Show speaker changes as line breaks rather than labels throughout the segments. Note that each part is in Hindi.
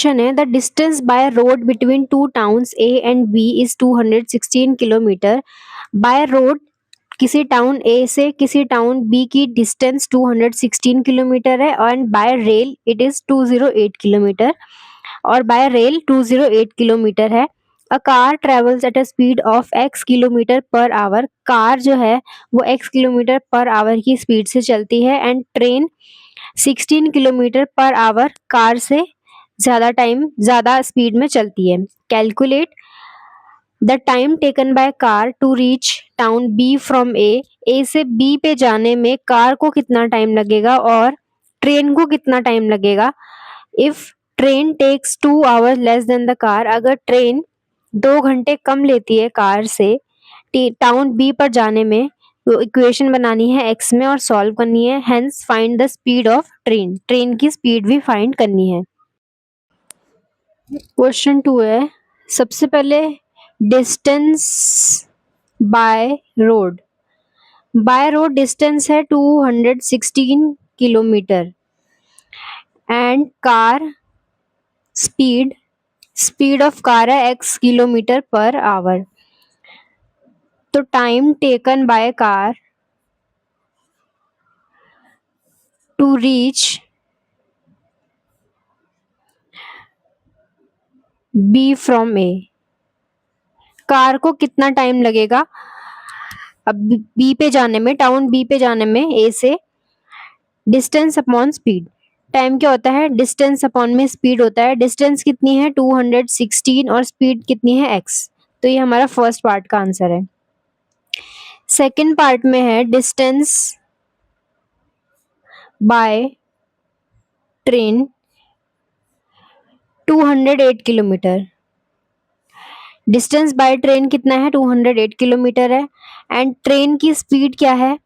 क्वेश्चन है the distance by road between two towns A and B is 216 kilometre. By road किसी टाउन ए से किसी टाउन बी की डिस्टेंस 216 किलोमीटर है and by rail it is 208 kilometre और बाय रेल 208 किलोमीटर है। A car travels at a speed of x kilometre per hour. Car जो है वो x किलोमीटर पर आवर की स्पीड से चलती है and train 16 kilometre per hour car से ज्यादा स्पीड में चलती है। Calculate the time taken by car to reach town B from A से बी पे जाने में कार को कितना टाइम लगेगा और ट्रेन को कितना टाइम लगेगा। If train takes 2 hours less than the car, अगर ट्रेन 2 घंटे कम लेती है कार से टाउन बी पर जाने में, तो इक्वेशन बनानी है एक्स में और सॉल्व करनी है। Hence find the speed of train, train की स्पीड भी फाइंड करनी है। क्वेश्चन 2 है, सबसे पहले distance by road. By road distance है 216 kilometre and car speed of car है x किलोमीटर पर आवर। तो time taken by car to reach B from A, car को कितना टाइम लगेगा अब बी पे जाने में, टाउन बी पे जाने में ए से। डिस्टेंस अपॉन स्पीड, टाइम क्या होता है, डिस्टेंस अपॉन में स्पीड होता है। डिस्टेंस कितनी है 216 और स्पीड कितनी है x, तो ये हमारा फर्स्ट पार्ट का आंसर है। सेकंड पार्ट में है distance by train 208 kilometre. Distance by train कितना है 208 किलोमीटर है एंड ट्रेन की स्पीड क्या है,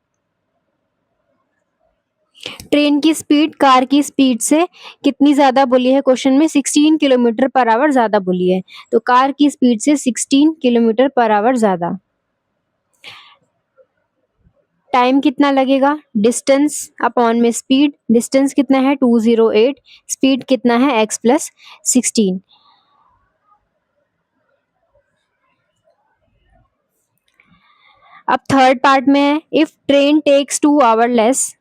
ट्रेन की स्पीड कार की स्पीड से कितनी ज्यादा बोली है क्वेश्चन में, 16 किलोमीटर पर आवर ज्यादा बोली है, तो कार की स्पीड से 16 किलोमीटर पर आवर ज्यादा। टाइम कितना लगेगा, डिस्टेंस अपॉन में स्पीड, डिस्टेंस कितना है 208, स्पीड कितना है x प्लस 16। अब थर्ड पार्ट में है, if train takes 2 hour less,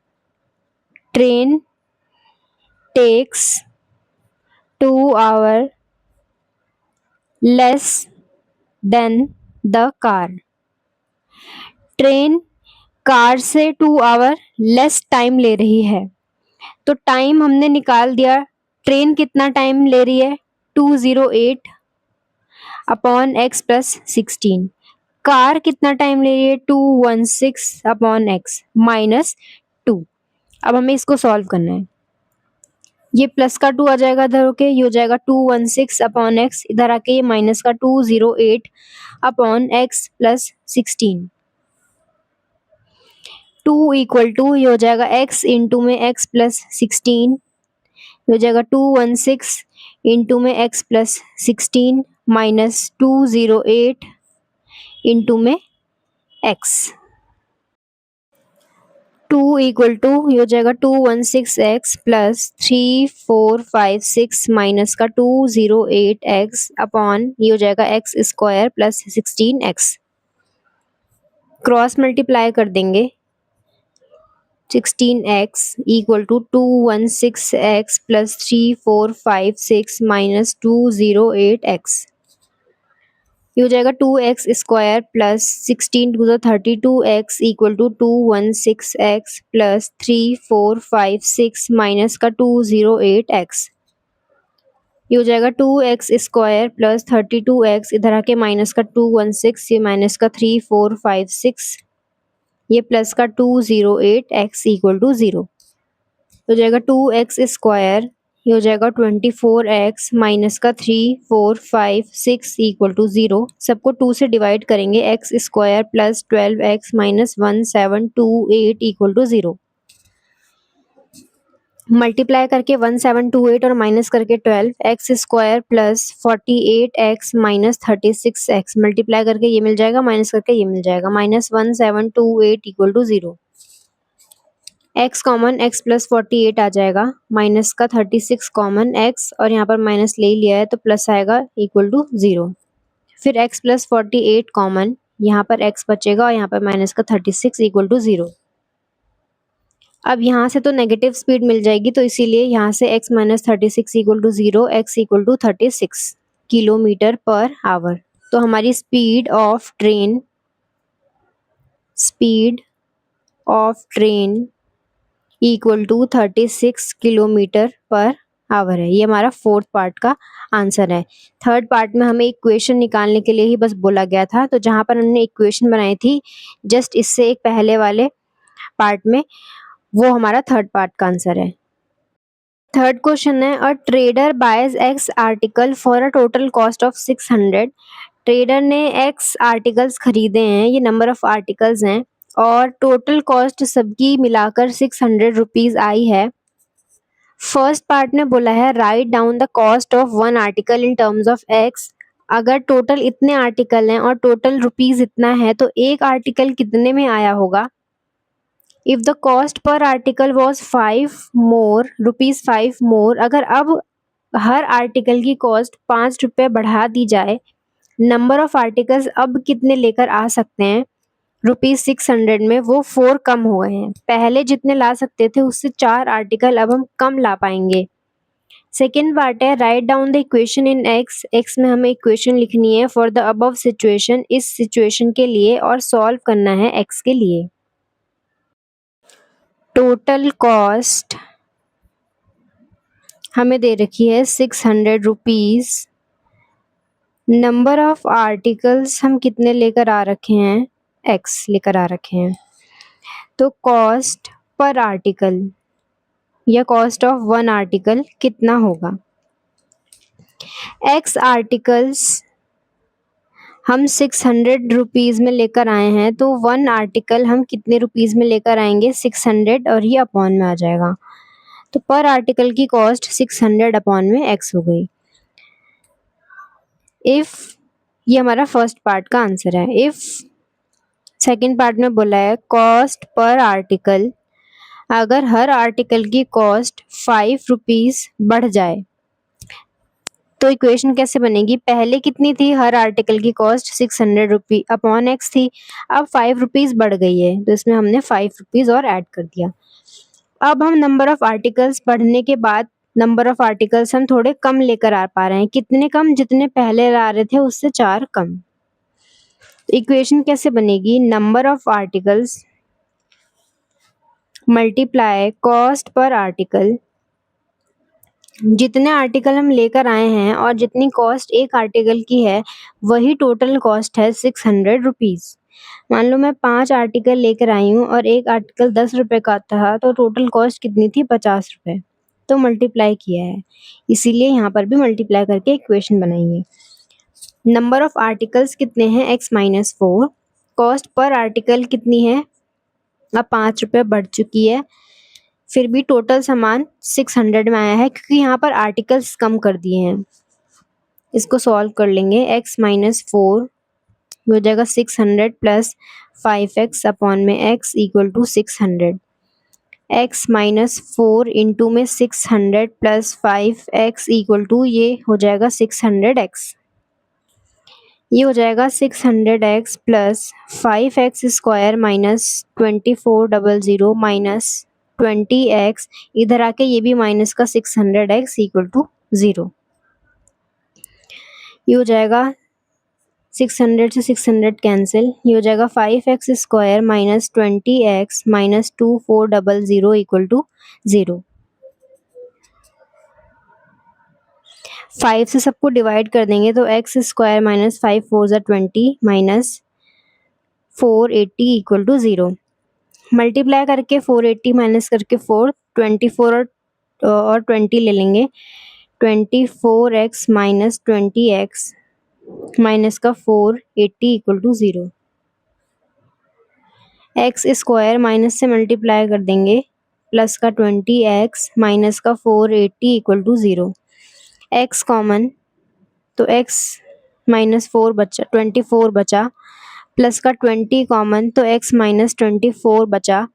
train takes 2 hour less than the car. Train car से 2 आवर लेस टाइम ले रही है, तो टाइम हमने निकाल दिया। ट्रेन कितना टाइम ले रही है 208 अपॉन x प्लस 16। कार कितना टाइम ले रही है 216 अपॉन x माइनस 2। अब हमें इसको सॉल्व करना है। ये प्लस का 2 आ जाएगा इधर होके, ये हो जाएगा 216 अपॉन x, इधर आके ये माइनस का 208 upon x plus 16। 2 equal to ये हो जाएगा x इंटू में x प्लस 16, ये हो जाएगा 216 इंटू में x प्लस 16 माइनस 208 इंटू में x। 2 इक्वल टू ये हो जाएगा 216x प्लस 3456 माइनस का 208x अपॉन ये हो जाएगा x square plus 16x। Cross multiply कर देंगे, 16x equal to 216x plus 3456 minus 208x, ये हो जाएगा 2x square plus 16 to the 32x equal to 216x plus 3456 minus का 208x, ये हो जाएगा 2x स्क्वायर प्लस 32x, इधर आके माइनस का 216, ये माइनस का 3456, ये प्लस का 208x इक्वल टू 0, हो जाएगा 2x स्क्वायर, ये हो जाएगा 24x माइनस का 3456 इक्वल टू 0। सबको 2 से डिवाइड करेंगे, x square plus 12x minus 1728 equal to 0। Multiply करके 1728 और माइनस करके 12, x square plus 48x minus 36x, multiply करके ये मिल जाएगा, माइनस करके ये मिल जाएगा, minus 1728 equal to 0। x common x plus 48 आ जाएगा, माइनस का 36 कॉमन x, और यहाँ पर माइनस ले लिया है तो प्लस आएगा इक्वल टू 0। फिर x प्लस 48 कॉमन, यहाँ पर x बचेगा और यहाँ पर माइनस का 36 इक्वल टू 0। अब यहाँ से तो नेगेटिव स्पीड मिल जाएगी, तो इसीलिए यहाँ से x minus 36 equal to 0, x equal to 36 kilometre per hour. तो हमारी speed of train equal to 36 kilometre per hour है। ये हमारा फोर्थ पार्ट का आंसर है। थर्ड पार्ट में हमें इक्वेशन निकालने के लिए ही बस बोला गया था, तो जहाँ पर हमने इक्वेशन बनाई थी जस्ट इससे एक पहले वाले पार्ट में, वो हमारा थर्ड पार्ट का आंसर है। थर्ड क्वेश्चन है, a trader boys x article for a total cost of 600। Trader ने एक्स आर्टिकल्स खरीदे हैं, ये नंबर ऑफ आर्टिकल्स हैं, और टोटल कॉस्ट सबकी मिलाकर 600 रुपीज आई है। फर्स्ट पार्ट में बोला है write down the cost of one article in terms of x. अगर टोटल इतने आर्टिकल हैं और टोटल रुपीज इतना है तो एक आर्टिकल कितने में आया होगा। If the cost per article was 5 more rupees 5 मोर, अगर अब हर आर्टिकल की कॉस्ट 5 रुपये बढ़ा दी जाए, नंबर ऑफ आर्टिकल्स अब कितने लेकर आ सकते हैं रुपीज 600 में, वो 4 कम हो गए हैं। पहले जितने ला सकते थे उससे 4 आर्टिकल अब हम कम ला पाएंगे। सेकेंड पार्ट है write down the equation in x. X में हमें इक्वेशन लिखनी है फॉर द अबव सिचुएशन, इस सिचुएशन के लिए, और सॉल्व करना है एक्स के लिए। टोटल कॉस्ट हमें दे रखी है 600 रुपीज। नंबर ऑफ आर्टिकल्स हम कितने लेकर आ रखे हैं, एक्स लेकर आ रखे हैं। तो कॉस्ट पर आर्टिकल या कॉस्ट ऑफ वन आर्टिकल कितना होगा। एक्स आर्टिकल्स हम 600 रुपीज़ में लेकर आए हैं, तो वन आर्टिकल हम कितने रुपीज़ में लेकर आएंगे, 600, और ये अपॉन में आ जाएगा। तो पर आर्टिकल की कॉस्ट 600 अपॉन में एक्स हो गई। इफ़, ये हमारा फर्स्ट पार्ट का आंसर है। इफ़ सेकेंड पार्ट में बोला है कॉस्ट पर आर्टिकल, अगर हर आर्टिकल की कॉस्ट 5 रुपीज़ बढ़ जाए तो इक्वेशन कैसे बनेगी। पहले कितनी थी, हर आर्टिकल की कॉस्ट 600 रुपी अपॉन एक्स थी, अब 5 रुपीज़ बढ़ गई है तो इसमें हमने 5 रुपीज़ और ऐड कर दिया। अब हम नंबर ऑफ आर्टिकल्स बढ़ने के बाद नंबर ऑफ आर्टिकल्स हम थोड़े कम लेकर आ पा रहे हैं। कितने कम, जितने पहले ला रहे थे उससे 4 कम। इक्वेशन कैसे बनेगी, number of articles multiply cost per article. जितने आर्टिकल हम लेकर आए हैं और जितनी कॉस्ट एक आर्टिकल की है वही टोटल कॉस्ट है 600 रुपीज़। मान लो मैं 5 आर्टिकल लेकर आई हूँ और एक आर्टिकल 10 रुपये का था, तो टोटल कॉस्ट कितनी थी, 50 रुपये। तो मल्टीप्लाई किया है, इसीलिए यहाँ पर भी मल्टीप्लाई करके इक्वेशन बनाई है। नंबर ऑफ आर्टिकल्स कितने हैं, x minus 4। Cost per article कितनी है, अब 5 रुपये बढ़ चुकी है, फिर भी टोटल सामान 600 में आया है क्योंकि यहाँ पर आर्टिकल्स कम कर दिए हैं। इसको सॉल्व कर लेंगे, x माइनस 4 हो जाएगा 600 प्लस 5x अपॉन में x equal to 600। x minus 4 into में 600 प्लस 5x इक्वल टू, ये हो जाएगा 600x। ये हो जाएगा 600x plus 5x square minus 2400 minus 20x, इधर आके ये भी माइनस का 600x इक्वल टू 0। ये हो जाएगा 600 से 600 कैंसिल, ये हो जाएगा 5x square minus 20x minus 2400 equal to 0। 5 से सबको डिवाइड कर देंगे तो x स्क्वायर माइनस 5 4 ज़ा 20 माइनस 480 इक्वल टू 0। मल्टीप्लाई करके 480 माइनस करके 4, 24 और 20 ले लेंगे, 24x माइनस 20x माइनस का 480 equal to 0। X square minus से मल्टीप्लाई कर देंगे, प्लस का 20x माइनस का 480 इक्वल टू 0। एक्स कॉमन, तो x माइनस 4 बचा, 24 बचा, प्लस का 20 कॉमन, तो x माइनस 24 बचा,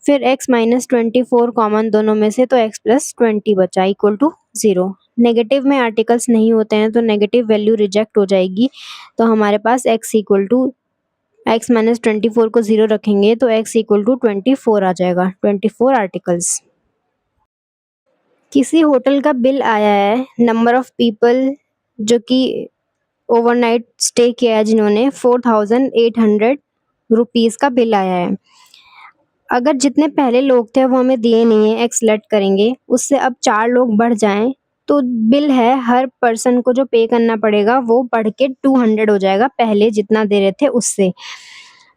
फिर x माइनस 24 कॉमन दोनों में से, तो x प्लस 20 बचा इक्वल टू 0। नेगेटिव में आर्टिकल्स नहीं होते हैं तो नेगेटिव वैल्यू रिजेक्ट हो जाएगी, तो हमारे पास x equal to x minus 24 को 0 रखेंगे तो x इक्वल टू 24 आ जाएगा, 24 आर्टिकल्स। किसी होटल का बिल आया है, नंबर ऑफ पीपल जो कि ओवरनाइट स्टे किया है जिन्होंने, 4800 रुपीज़ का बिल आया है। अगर जितने पहले लोग थे वो हमें दिए नहीं है, एक्स लेट करेंगे, उससे अब 4 लोग बढ़ जाएं तो बिल है हर पर्सन को जो पे करना पड़ेगा वो बढ़ के 200 हो जाएगा, पहले जितना दे रहे थे उससे।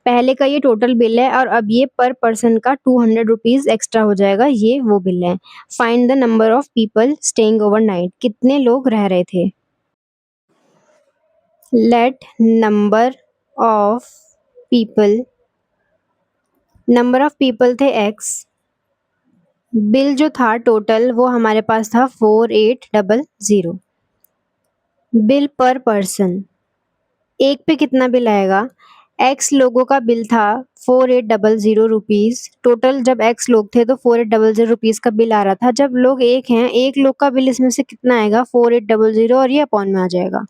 पहले का ये टोटल बिल है और अब ये पर पर्सन का 200 रुपीज़ एक्स्ट्रा हो जाएगा, ये वो बिल है। Find the number of people staying overnight, कितने लोग रह रहे थे। Late number of people, number of people थे x, बिल जो था टोटल वो हमारे पास था 4800। बिल पर पर्सन, एक पे कितना बिल आएगा, x लोगों का बिल था 4800 रुपीज़, टोटल जब x लोग थे तो 4800 रुपीज़ का बिल आ रहा था। जब लोग एक हैं, एक लोग का बिल इसमें से कितना आएगा, 4800, और ये अपॉन में आ जाएगा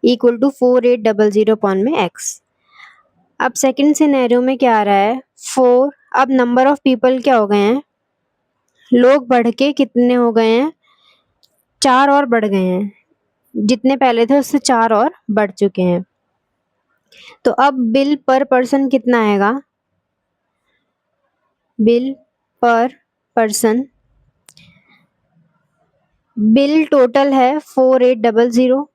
इक्वल टू 4800 अपॉन में x। अब सेकंड सिनेरियो में क्या आ रहा है, 4, अब नंबर ऑफ पीपल क्या हो गए हैं, लोग बढ़ के कितने हो गए हैं, 4 और बढ़ गए हैं, जितने पहले थे उससे 4 और बढ़ चुके हैं। तो अब बिल पर पर्सन कितना आएगा, बिल पर पर्सन, बिल टोटल है 4800,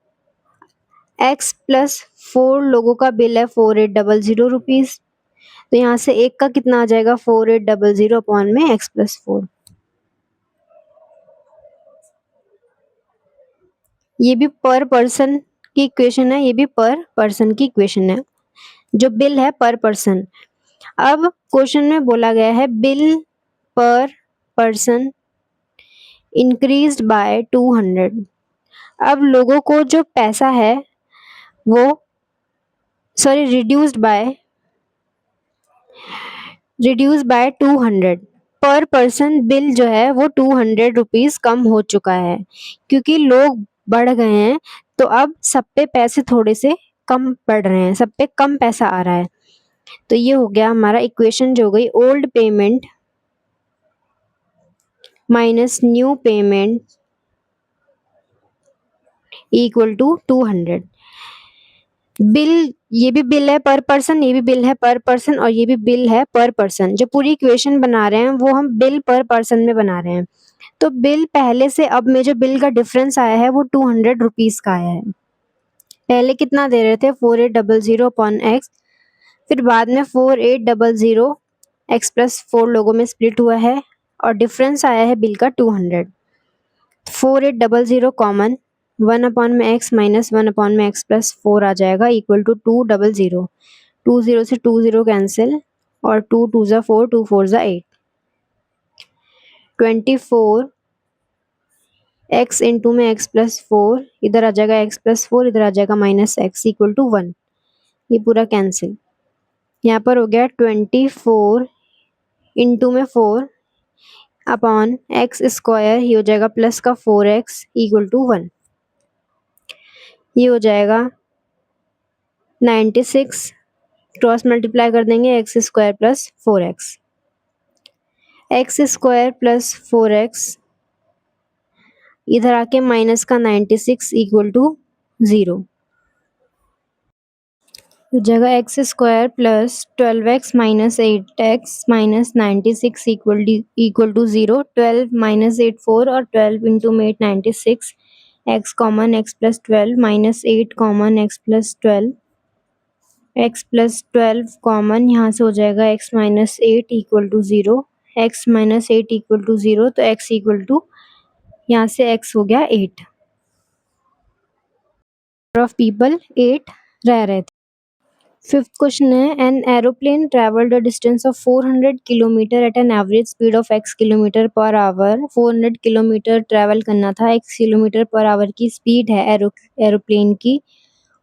एक्स प्लस 4 लोगों का बिल है 4800 रुपीज़, तो यहाँ से एक का कितना आ जाएगा, 4800 अपॉन में एक्स प्लस 4। ये भी पर पर्सन की इक्वेशन है, ये भी पर पर्सन की इक्वेशन है, जो बिल है पर पर्सन। अब क्वेश्चन में बोला गया है बिल पर पर्सन इंक्रीज्ड बाय 200। अब लोगों को जो पैसा है वो रिड्यूस्ड बाय 200, पर पर्सन बिल जो है वो 200 रुपीज़ कम हो चुका है, क्योंकि लोग बढ़ गए हैं तो अब सब पे पैसे थोड़े से कम पड़ रहे हैं, सब पे कम पैसा आ रहा है। तो ये हो गया हमारा इक्वेशन जो हो गई, old payment minus new payment equal to 200। Bill, ये भी बिल है पर पर्सन, ये भी बिल है पर पर्सन, और ये भी बिल है पर पर्सन। जो पूरी इक्वेशन बना रहे हैं वो हम बिल पर पर्सन में बना रहे हैं। तो बिल पहले से अब में जो बिल का डिफरेंस आया है वो 200 रुपीज़ का आया है। पहले कितना दे रहे थे, 4800 अपॉन एक्स, फिर बाद में 4800 एक्स प्लस 4 लोगों में स्प्लिट हुआ है और डिफरेंस आया है बिल का 200। 4800 कॉमन, 1 अपॉन में एक्स माइनस 1 अपॉन में एक्स प्लस 4 आ जाएगा इक्वल टू 200। 20 से 20 कैंसिल और 2 2 ज़ा 4, 2 4 ज़ा 8, 24 एक्स इंटू में एक्स प्लस 4, इधर आ जाएगा एक्स प्लस 4, इधर आ जाएगा माइनस एक्स इक्वल टू 1, ये पूरा कैंसिल। यहाँ पर हो गया 24 इंटू में 4 अपॉन एक्स स्क्वायर, ये हो जाएगा प्लस का 4x इक्वल टू 1, ये हो जाएगा 96, क्रॉस मल्टीप्लाई कर देंगे, x square plus 4x, x square plus 4x इधर आके माइनस का 96 इक्वल टू 0, तो जगह x square plus 12x minus 8x minus 96 equal to 0, 12 minus 8 4 और 12 इंटू में 8 96, x common x plus 12 minus 8 common x plus 12, x plus 12 common, यहाँ से हो जाएगा x minus 8 equal to 0, x minus 8 equal to 0, तो x इक्वल टू, यहाँ से x हो गया 8, ऑफ पीपल 8 रह रहे थे। फिफ्थ क्वेश्चन है, an aeroplane travelled a distance of 400 kilometre at an average speed of x kilometre per hour. 400 kilometre travel करना था, x किलोमीटर पर आवर की स्पीड है एरोप्लेन की,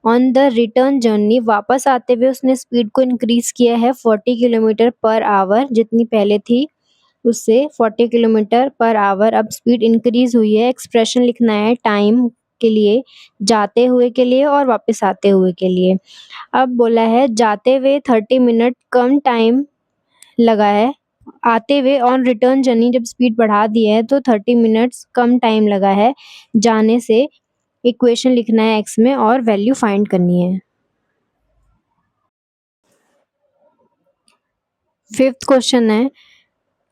ऑन द रिटर्न जर्नी, वापस आते हुए उसने स्पीड को इंक्रीज किया है 40 किलोमीटर पर आवर, जितनी पहले थी उससे 40 किलोमीटर पर आवर अब स्पीड इंक्रीज हुई है। एक्सप्रेशन लिखना है टाइम के लिए, जाते हुए के लिए और वापस आते हुए के लिए। अब बोला है जाते हुए 30 मिनट कम टाइम लगा है, आते हुए ऑन रिटर्न जर्नी जब स्पीड बढ़ा दी है तो 30 मिनट्स कम टाइम लगा है जाने से। इक्वेशन लिखना है एक्स में और वैल्यू फाइंड करनी है। फिफ्थ क्वेश्चन है,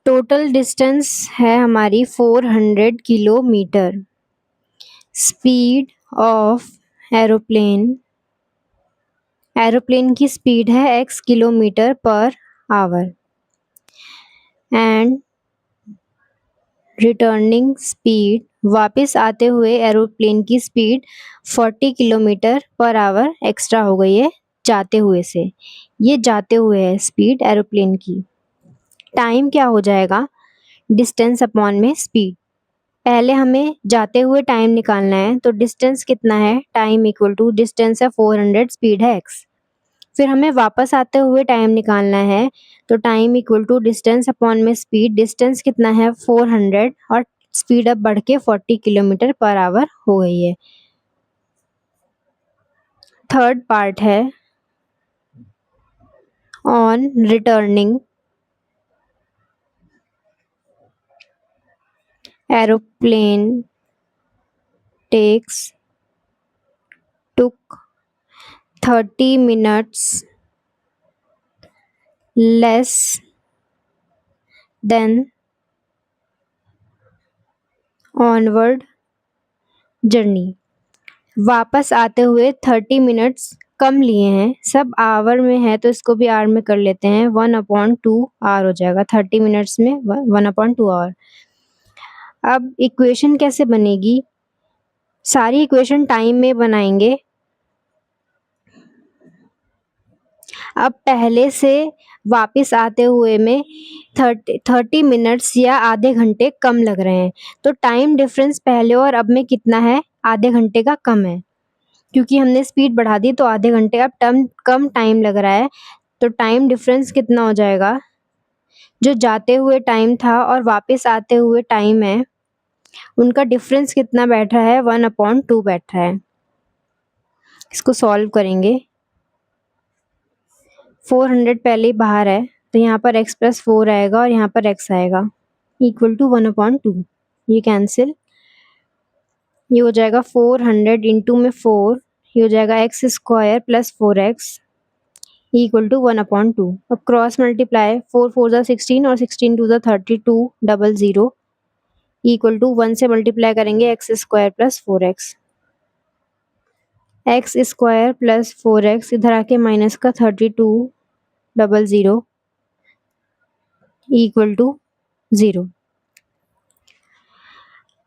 टोटल डिस्टेंस है हमारी 400 kilometre. Speed of aeroplane, aeroplane की स्पीड है x kilometre per our and returning speed, वापस आते हुए एरोप्लेन की speed 40 kilometre per hour extra हो गई है जाते हुए से। ये जाते हुए है स्पीड एरोप्लेन की। टाइम क्या हो जाएगा, डिस्टेंस अपॉन में स्पीड। पहले हमें जाते हुए टाइम निकालना है, तो डिस्टेंस कितना है, टाइम इक्वल टू डिस्टेंस है 400, स्पीड है x। फिर हमें वापस आते हुए टाइम निकालना है, तो time equal to distance upon में स्पीड। डिस्टेंस कितना है 400 और स्पीड अब बढ़ के 40 किलोमीटर पर आवर हो गई है। थर्ड पार्ट है, on returning aeroplane takes took 30 minutes less than onward journey। वापस आते हुए 30 मिनट्स कम लिए हैं, सब आवर में है तो इसको भी आर में कर लेते हैं, 1/2 आर हो जाएगा 30 मिनट्स में 1/2 आवर। अब इक्वेशन कैसे बनेगी, सारी इक्वेशन टाइम में बनाएंगे। अब पहले से वापस आते हुए में 30 मिनट्स या आधे घंटे कम लग रहे हैं, तो टाइम डिफरेंस पहले और अब में कितना है, आधे घंटे का कम है, क्योंकि हमने स्पीड बढ़ा दी तो आधे घंटे अब कम टाइम लग रहा है। तो टाइम डिफरेंस कितना हो जाएगा, जो जाते हुए टाइम था और वापस आते हुए टाइम है उनका डिफरेंस कितना बैठ रहा है, 1/2 बैठ रहा है। इसको सॉल्व करेंगे, 400 पहले ही बाहर है तो यहाँ पर x + 4 आएगा और यहाँ पर x आएगा इक्वल टू 1/2। ये कैंसिल, ये हो जाएगा 400 इंटू में 4, ये हो जाएगा x² + 4x इक्वल टू 1/2। अब क्रॉस मल्टीप्लाई, 4 4 ज़ा 16 और 16 2 ज़ा 32 00 इक्वल टू 1 से मल्टीप्लाई करेंगे x² + 4x। x² + 4x इधर आके माइनस का 32 00 इक्वल टू 0।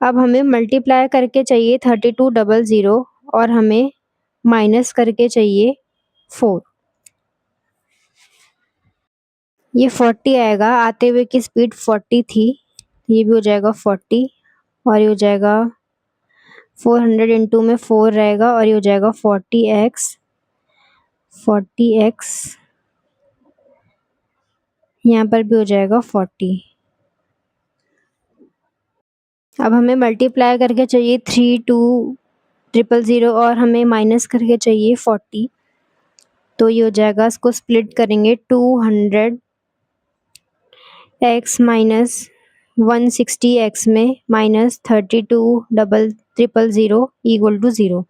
अब हमें मल्टीप्लाई करके चाहिए 32 00 और हमें माइनस करके चाहिए 4। ये 40 आएगा, आते हुए की स्पीड 40 थी, ये भी हो जाएगा 40 और ये हो जाएगा 400 इंटू में 4 रहेगा और ये हो जाएगा 40x यहाँ पर भी हो जाएगा 40। अब हमें मल्टीप्लाई करके चाहिए 32 और हमें माइनस करके चाहिए 40, तो ये हो जाएगा, इसको स्प्लिट करेंगे 200 x माइनस 160 x में माइनस 32 इक्वल टू 0।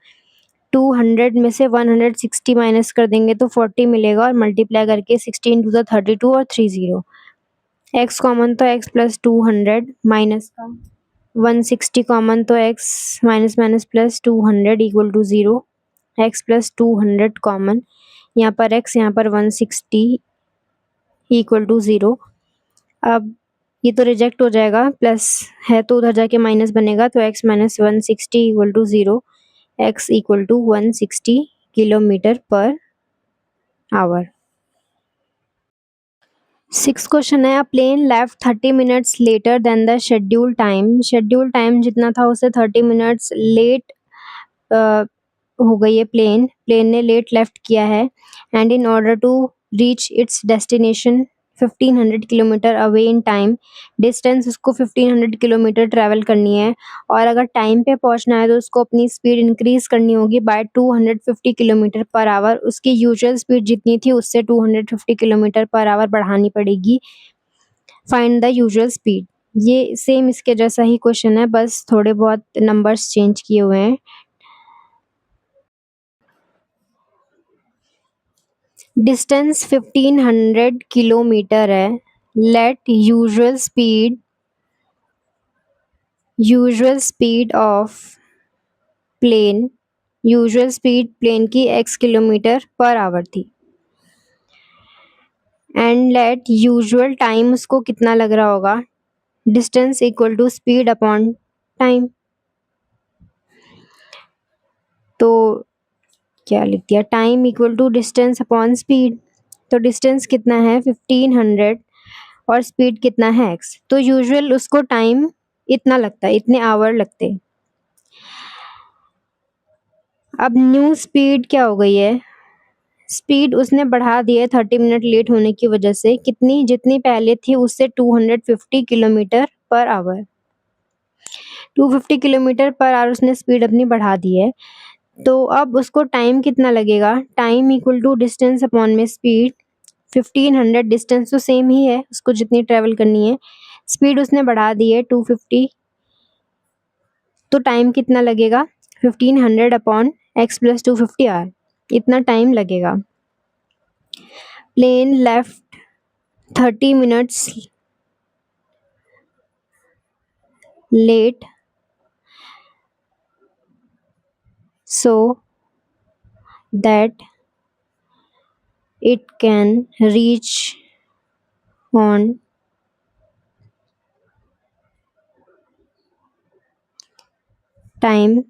200 में से 160 माइनस कर देंगे तो 40 मिलेगा और मल्टीप्लाई करके 16 2 32 और 30। x कॉमन तो x + 200 माइनस का 160 कॉमन तो x minus minus plus 200 equal to 0। x + 200 common, यहाँ पर x यहाँ पर 160 इक्वल टू 0। अब ये तो रिजेक्ट हो जाएगा, प्लस है तो उधर जाके माइनस बनेगा, तो x - 160 equal to 0, x equal to 160 kilometre per hour. 6 question है, a plane left 30 minutes later than the schedule time. Schedule time जितना था उससे 30 मिनट्स लेट हो गई है प्लेन, प्लेन ने लेट लेफ्ट किया है and in order to reach its destination 1500 kilometre away in time, distance उसको 1500 किलोमीटर ट्रैवल करनी है और अगर टाइम पे पहुंचना है तो उसको अपनी स्पीड इंक्रीज करनी होगी बाय 250 किलोमीटर पर आवर। उसकी यूजुअल स्पीड जितनी थी उससे 250 किलोमीटर पर आवर बढ़ानी पड़ेगी। Find the usual speed. ये सेम इसके जैसा ही क्वेश्चन है, बस थोड़े बहुत नंबर्स चेंज किए हुए हैं। डिस्टेंस 1500 किलोमीटर है। Let usual speed of plane, usual speed plane की x किलोमीटर पर आवर थी एंड लेट यूजुअल टाइम उसको कितना लग रहा होगा, distance equal to speed upon time. तो क्या लिख दिया, time equal to distance upon speed. तो डिस्टेंस कितना है 1500 और स्पीड कितना है x, तो यूजुअल उसको टाइम इतना लगता है, इतने आवर लगते। अब न्यू स्पीड क्या हो गई है, स्पीड उसने बढ़ा दी है 30 मिनट लेट होने की वजह से, कितनी, जितनी पहले थी उससे 250 kilometre per our. 250 kilometre per our उसने स्पीड अपनी बढ़ा दी है। तो अब उसको टाइम कितना लगेगा, time equal to distance upon में स्पीड। 1500 डिस्टेंस तो सेम ही है, उसको जितनी ट्रेवल करनी है, स्पीड उसने बढ़ा दी है 250, तो टाइम कितना लगेगा 1500 अपॉन x प्लस 250 आर, इतना टाइम लगेगा। Plane left 30 minutes late so that it can reach on time,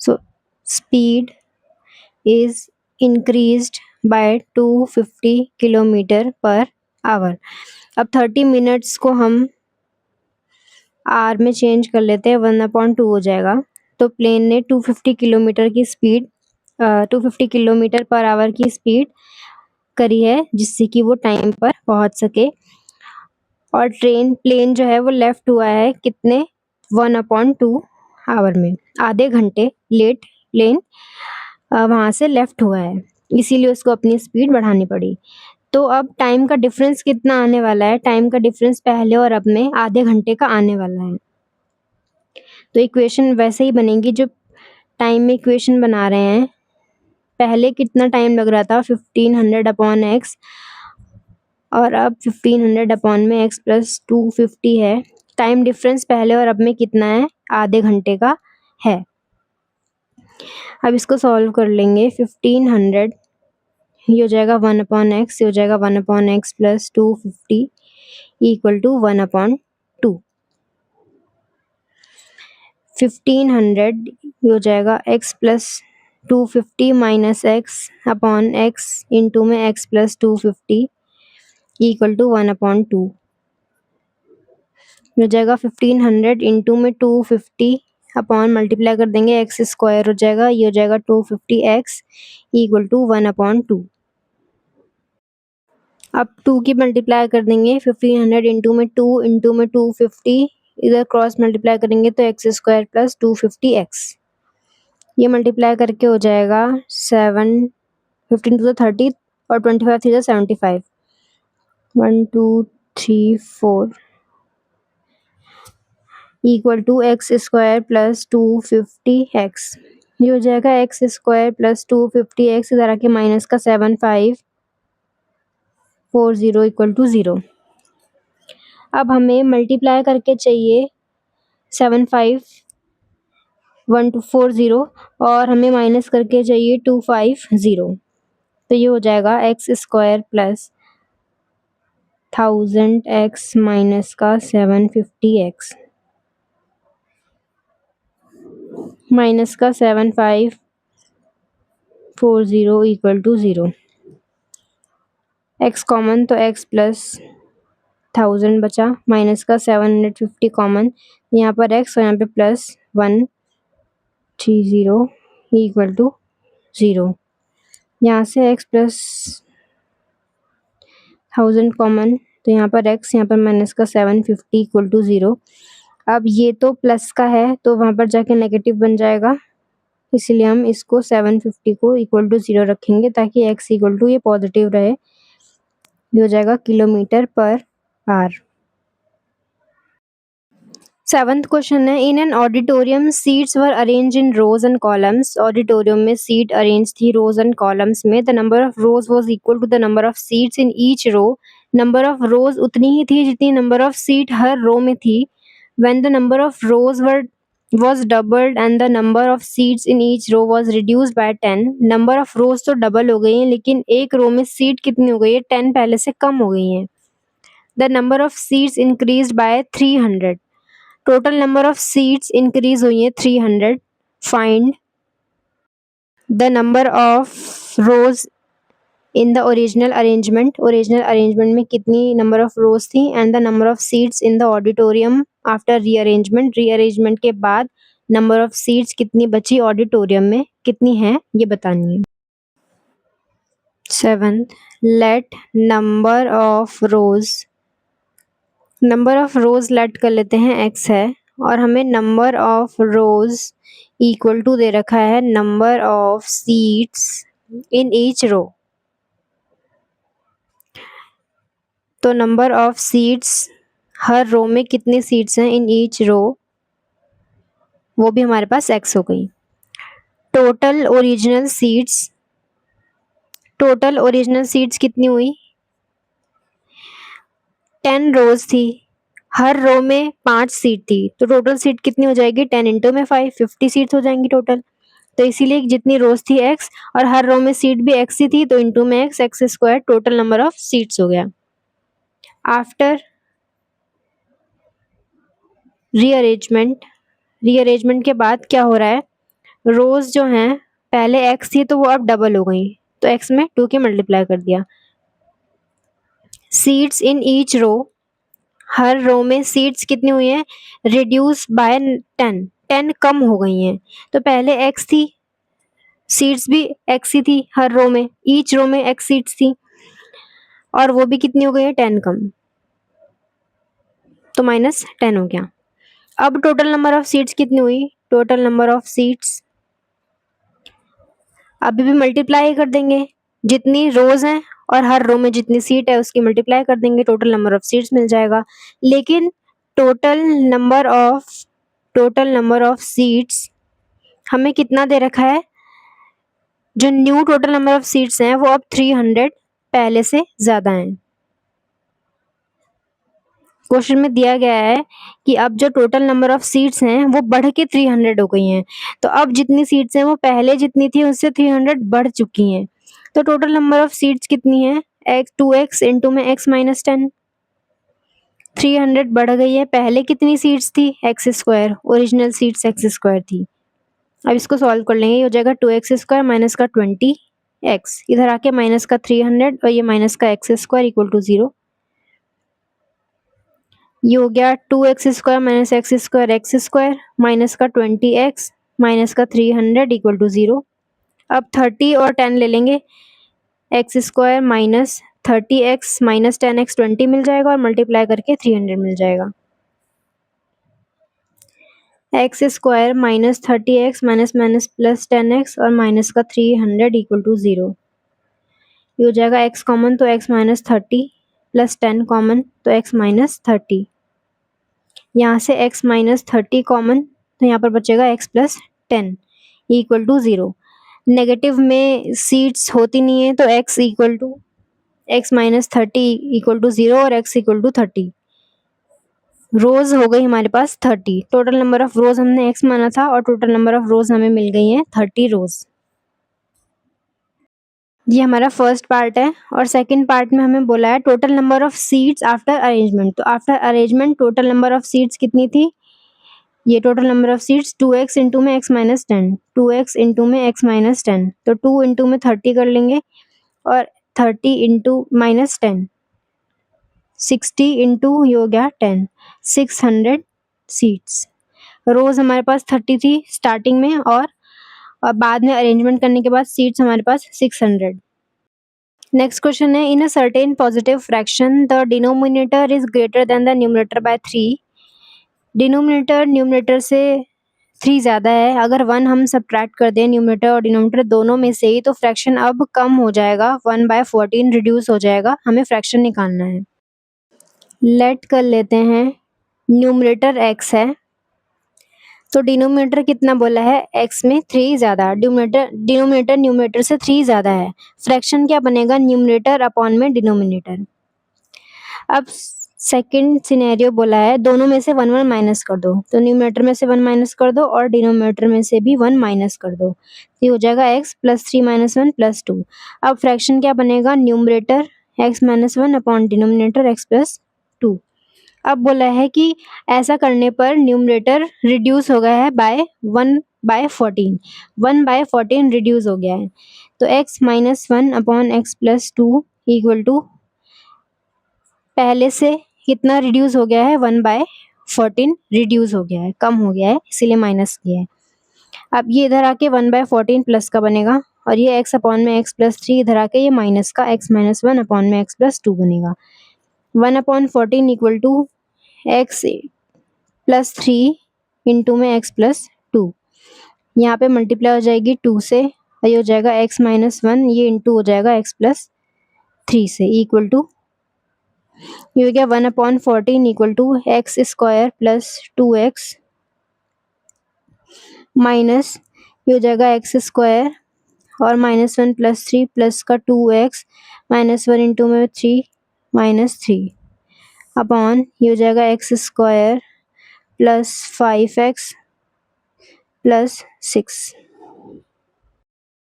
so speed is increased by 250 kilometre per our. अब 30 मिनट्स को हम आर में चेंज कर लेते हैं, 1/2 हो जाएगा। तो प्लेन ने 250 किलोमीटर की स्पीड 250 किलोमीटर पर आवर की स्पीड करी है जिससे कि वो टाइम पर पहुंच सके। और प्लेन जो है वो लेफ्ट हुआ है कितने, 1/2 आवर में, आधे घंटे लेट प्लेन वहाँ से लेफ्ट हुआ है, इसीलिए उसको अपनी स्पीड बढ़ानी पड़ी। तो अब टाइम का डिफरेंस कितना आने वाला है, टाइम का डिफरेंस पहले और अब में आधे घंटे का आने वाला है। तो इक्वेशन वैसे ही बनेगी जो टाइम में इक्वेशन बना रहे हैं। पहले कितना टाइम लग रहा था 1500 अपॉन एक्स, और अब 1500 अपॉन में x प्लस 250 है। टाइम डिफरेंस पहले और अब में कितना है, आधे घंटे का है। अब इसको सॉल्व कर लेंगे। 1500 ये हो जाएगा 1/x, ये हो जाएगा 1/x प्लस 250 इक्वल टू 1/2। 1500 ये हो जाएगा x plus 250 minus x upon x into में x प्लस 250 इक्वल टू 1/2 हो जाएगा। 1500 इंटू में 250 अपॉन मल्टीप्लाई कर देंगे एक्स स्क्वायर हो जाएगा, ये हो जाएगा 250x इक्वल टू 1/2। अब 2 की मल्टीप्लाई कर देंगे, 1500 इंटू में 250, इधर क्रॉस मल्टीप्लाई करेंगे तो एक्स स्क्वायर प्लस 250x, ये मल्टीप्लाई करके हो जाएगा 7, 15 टू 30 और 25 three 75, 1 2 3 4 equal to x square plus 250x, ये हो जाएगा एक्स स्क्वायर प्लस 250x, इधर आके माइनस का 7540 इक्वल टू 0। अब हमें मल्टीप्लाई करके चाहिए 75140 और हमें माइनस करके चाहिए 250, तो ये हो जाएगा x square plus 1000x minus का 750x माइनस का 7540 इक्वल टू 0। x कॉमन तो x प्लस 1000 बचा, माइनस का 750 कॉमन, यहाँ पर x और यहाँ पे प्लस 130 इक्वल टू 0। यहाँ से x प्लस 1000 कॉमन, तो यहाँ पर x, यहाँ पर माइनस का 750 इक्वल टू 0। अब ये तो प्लस का है तो वहाँ पर जाके नेगेटिव बन जाएगा, इसलिए हम इसको 750 को इक्वल टू 0 रखेंगे ताकि x इक्वल टू ये पॉजिटिव रहे। ये हो जाएगा kilometre per our. 7th question है, in an auditorium seats were arrange in rows and columns. Auditorium में सीट अरेंज थी रोज एंड कॉलम्स में। The number of rows was equal to the number of seats in each row. Number of rows उतनी ही थी जितनी नंबर ऑफ सीट हर रो में थी। When the number of rows was doubled and the number of seats in each row was reduced by 10। Number of रोज तो डबल हो गई हैं लेकिन एक रो में सीट कितनी हो गई है, 10 पहले से कम हो गई हैं। The number of seats increased by 300। Total number of seats increase हुई है 300। Find the number of rose in the original arrangement. Original arrangement में कितनी नंबर ऑफ रोज थी, and the number of seats in the auditorium after rearrangement. Rearrangement के बाद नंबर ऑफ सीट्स कितनी बची ऑडिटोरियम में, कितनी है ये बतानी है। 7th, let number of rows, number of rows let कर लेते हैं x है, और हमें number of rows equal to दे रखा है number of seats in each row. तो नंबर ऑफ सीट्स हर रो में कितनी सीट्स हैं इन ईच रो, वो भी हमारे पास x हो गई। Total original seats, total original seats कितनी हुई, 10 रोज थी, हर रो में 5 सीट थी, तो टोटल सीट कितनी हो जाएगी, 10 इंटू में 5, 50 सीट्स हो जाएंगी टोटल। तो इसीलिए जितनी रोज थी x और हर रो में सीट भी x ही थी, तो इंटू में x square total number of seats हो गया। आफ्टर रीअरेंजमेंट, रीअरेंजमेंट के बाद क्या हो रहा है, रोज जो हैं पहले x थी तो वो अब डबल हो गई, तो x में 2 के मल्टीप्लाई कर दिया। Seats in each row, her row में सीट्स कितनी हुई हैं, रिड्यूस बाय 10, 10 कम हो गई हैं। तो पहले x थी, सीट्स भी x ही थी हर रो में, ईच रो में x सीट्स थी, और वो भी कितनी हो गई है, 10 कम, तो -10 हो गया। अब टोटल नंबर ऑफ सीट्स कितनी हुई, टोटल नंबर ऑफ सीट्स अभी भी मल्टीप्लाई कर देंगे, जितनी रोज हैं और हर रो में जितनी सीट है उसकी मल्टीप्लाई कर देंगे, टोटल नंबर ऑफ सीट्स मिल जाएगा। लेकिन टोटल नंबर ऑफ सीट्स हमें कितना दे रखा है, जो new total number of seats हैं वो अब 300 पहले से ज्यादा हैं। क्वेश्चन में दिया गया है कि अब जो टोटल नंबर ऑफ सीट्स हैं वो बढ़ के 300 हो गई हैं, तो अब जितनी सीट्स हैं वो पहले जितनी थी उससे 300 बढ़ चुकी हैं। तो टोटल नंबर ऑफ सीट्स कितनी है, 2x इंटू में x माइनस 10, 300 बढ़ गई है। पहले कितनी सीट्स थी, x square, original seats x square थी। अब इसको सॉल्व कर लेंगे, ये हो जाएगा 2x स्क्वायर माइनस का 20x, इधर आके माइनस का 300 और ये माइनस का x स्क्वायर इक्वल टू 0। ये हो गया 2x square minus x square minus का 20x माइनस का 300 इक्वल टू 0। अब 30 और 10 ले लेंगे, x square minus 30x minus 10x 20 मिल जाएगा, और मल्टीप्लाई करके 300 मिल जाएगा। X square minus 30x minus minus plus 10x और माइनस का 300 इक्वल टू 0। ये हो जाएगा x कॉमन तो x माइनस 30 प्लस 10 कॉमन तो x माइनस 30। यहाँ से x माइनस 30 कॉमन तो यहाँ पर बचेगा x plus 10 equal to 0। Negative में सीट्स होती नहीं है तो x equal to x minus 30 equal to 0 और x इक्वल टू 30। रोज हो गई हमारे पास 30। टोटल नंबर ऑफ रोज हमने x माना था और टोटल नंबर ऑफ रोज हमें मिल गई हैं 30 रोज। ये हमारा फर्स्ट पार्ट है, और सेकंड पार्ट में हमें बोला है total number of seats after arrangement. तो after arrangement total number of seats कितनी थी, ये total number of seats 2x into में x माइनस 10, 2x इंटू में x माइनस 10, तो 2 इंटू में 30 कर लेंगे, और 30 इंटू माइनस 10 60 इंटू ये हो गया 10, 600 सीट्स। रोज हमारे पास 30 थी स्टार्टिंग में, और और बाद में अरेंजमेंट करने के बाद सीट्स हमारे पास 600। नेक्स्ट क्वेश्चन है, in a certain positive fraction the denominator is greater than the numerator by 3। Denominator numerator से 3 ज़्यादा है। अगर 1 हम सब्ट्रैक्ट कर दें न्यूमरेटर और डिनोमिनेटर दोनों में से ही, तो फ्रैक्शन अब कम हो जाएगा, 1/14 रिड्यूस हो जाएगा। हमें फ्रैक्शन निकालना है। लेट कर लेते हैं, न्यूमरेटर x है तो डिनोमिनेटर कितना बोला है, x में 3 ज़्यादा। डिनोमिनेटर न्यूमरेटर से 3 ज़्यादा है। फ्रैक्शन क्या बनेगा, न्यूमरेटर अपॉन में डिनोमिनेटर। अब सेकंड सिनेरियो बोला है, दोनों में से 1 1 माइनस कर दो, तो न्यूमरेटर में से 1 माइनस कर दो और डिनोमिनेटर में से भी 1 माइनस कर दो, तो ये हो जाएगा x प्लस 3 माइनस 1 प्लस 2। अब फ्रैक्शन क्या बनेगा, numerator x minus 1 upon denominator x plus 2। अब बोला है कि ऐसा करने पर न्यूमरेटर रिड्यूस हो गया है बाय 1/14, 1/14 रिड्यूस हो गया है। तो x minus 1 upon x plus 2 equal to पहले से कितना रिड्यूस हो गया है, 1/14 रिड्यूस हो गया है, कम हो गया है, इसीलिए माइनस किया है। अब ये इधर आके 1/14 प्लस का बनेगा और ये x अपॉन में x प्लस 3 इधर आके ये माइनस का x माइनस 1 अपॉन में x प्लस 2 बनेगा। 1/14 equal to x plus 3 into में x प्लस 2, यहाँ पे मल्टीप्लाई हो जाएगी 2 से और ये हो जाएगा x माइनस 1, ये इंटू हो जाएगा x प्लस 3 से इक्वल टू, ये हो गया 1/14 equal to x square plus 2x minus, ये हो जाएगा एक्स स्क्वायर और माइनस 1 प्लस 3 प्लस का 2x माइनस 1 इंटू में 3 माइनस 3 अपॉन, ये हो जाएगा x square plus 5x plus 6।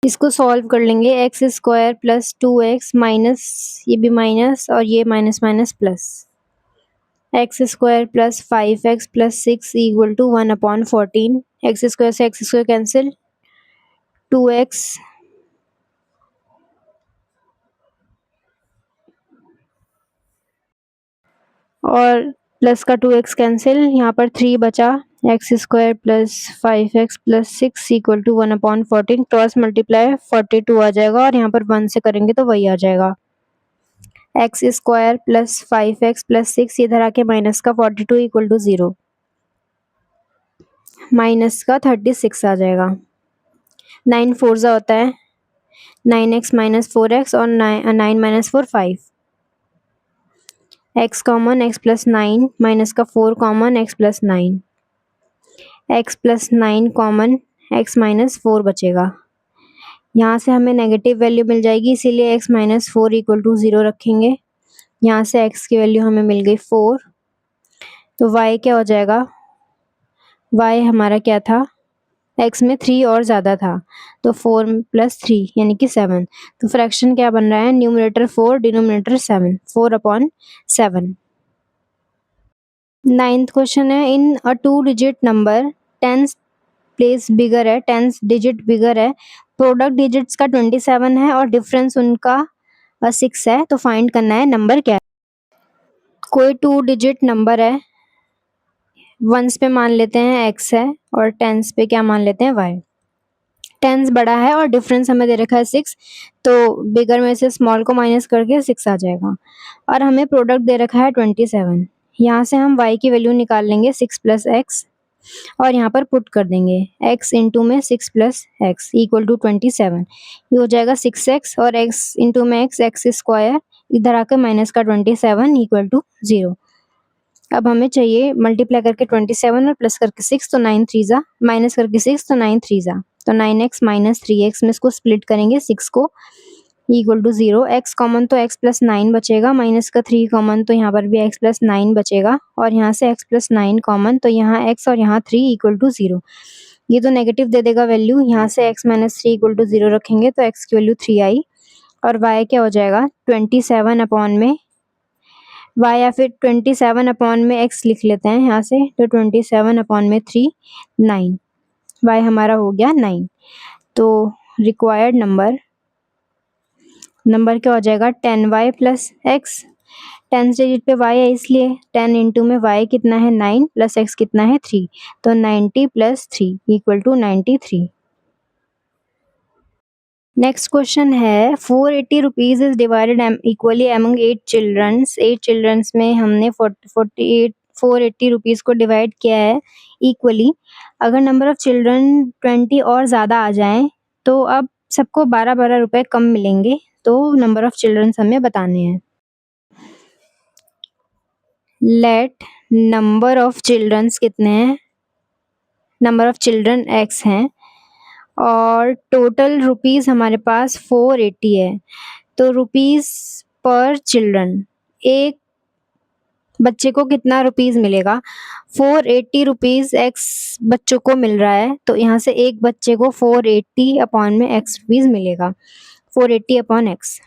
इसको सॉल्व कर लेंगे, x square plus 2x minus, ये भी माइनस और ये minus minus plus, x square plus 5x plus 6 equal to 1/14। X square से एक्स स्क्वायर कैंसिल, 2x और प्लस का 2x कैंसिल, यहाँ पर 3 बचा, x square plus 5x plus 6 equal to 1/14, cross multiply 42 आ जाएगा और यहाँ पर 1 से करेंगे तो वही आ जाएगा। X square plus 5x plus 6 इधर आके माइनस का 42 इक्वल टू 0, माइनस का 36 आ जाएगा। 9 4 जा होता है 9x माइनस 4x और 9 minus 4 5, x common x plus 9 minus का 4 common x plus 9, x plus 9 common x minus 4 बचेगा। यहाँ से हमें नेगेटिव वैल्यू मिल जाएगी, इसीलिए x माइनस 4 इक्वल टू 0 रखेंगे। यहाँ से x की वैल्यू हमें मिल गई 4, तो y क्या हो जाएगा, y हमारा क्या था, x में 3 और ज़्यादा था, तो 4 प्लस 3 यानी कि 7। तो फ्रैक्शन क्या बन रहा है, न्यूमरेटर 4 डिनोमिनेटर 7, 4/7। नाइन्थ क्वेश्चन है, in a 2 digit number 10 place बिगर है, 10 डिजिट बिगर है, प्रोडक्ट डिजिट्स का 27 है और डिफरेंस उनका 6 है, तो फाइंड करना है नंबर क्या है। कोई 2 डिजिट नंबर है, वंस पे मान लेते हैं x है और टेंस पे क्या मान लेते हैं y। टेंस बड़ा है और डिफरेंस हमें दे रखा है 6, तो बिगर में से स्मॉल को माइनस करके 6 आ जाएगा और हमें प्रोडक्ट दे रखा है 27। यहाँ से हम y की वैल्यू निकाल लेंगे 6 प्लस एक्स और यहाँ पर पुट कर देंगे x इंटू में 6 प्लस एक्स इक्वल टू 27, ये हो जाएगा 6x और x इंटू में x स्क्वायर इधर आकर माइनस का 27 इक्वल टू 0। अब हमें चाहिए मल्टीप्लाई करके 27 और प्लस करके 6, तो 9 3 जा, माइनस करके 6 तो 9 3 जा, तो 9x माइनस 3x में इसको स्प्लिट करेंगे 6 को इक्वल टू 0। x कॉमन तो x प्लस 9 बचेगा, माइनस का 3 कॉमन तो यहाँ पर भी x प्लस 9 बचेगा और यहाँ से x प्लस 9 कॉमन, तो यहाँ x और यहाँ 3 इक्वल टू 0। ये तो नेगेटिव दे देगा वैल्यू, यहाँ से x माइनस 3 इक्वल टू 0 रखेंगे तो x की वैल्यू 3 आई और y क्या हो जाएगा 27 अपॉन में y या फिर 27 अपॉन में x लिख लेते हैं यहाँ से, तो 27 अपॉन में 3 9, y हमारा हो गया 9। तो रिक्वायर्ड नंबर क्या हो जाएगा 10y प्लस एक्स, 10 डिजिट पे y है इसलिए 10 इंटू में y कितना है 9 प्लस x कितना है 3, तो 90 plus 3 equal to 93। Next question है 480 rupees is divided equally among 8 childrens. 8 childrens में हमने 480 रुपीज को डिवाइड किया है इक्वली। अगर नंबर ऑफ चिल्ड्रन 20 और ज़्यादा आ जाएं तो अब सबको 12-12 रुपए कम मिलेंगे। तो नंबर ऑफ चिल्ड्रंस हमें बताने हैं। लेट नंबर ऑफ चिल्ड्रंस कितने हैं, नंबर ऑफ चिल्ड्रन x हैं और टोटल रुपीस हमारे पास 480 है। तो रुपीस पर चिल्ड्रन, एक बच्चे को कितना रुपीस मिलेगा? 480 रुपीस x बच्चों को मिल रहा है, तो यहाँ से एक बच्चे को 480 अपॉन में x रुपीस मिलेगा, 480 अपॉन x।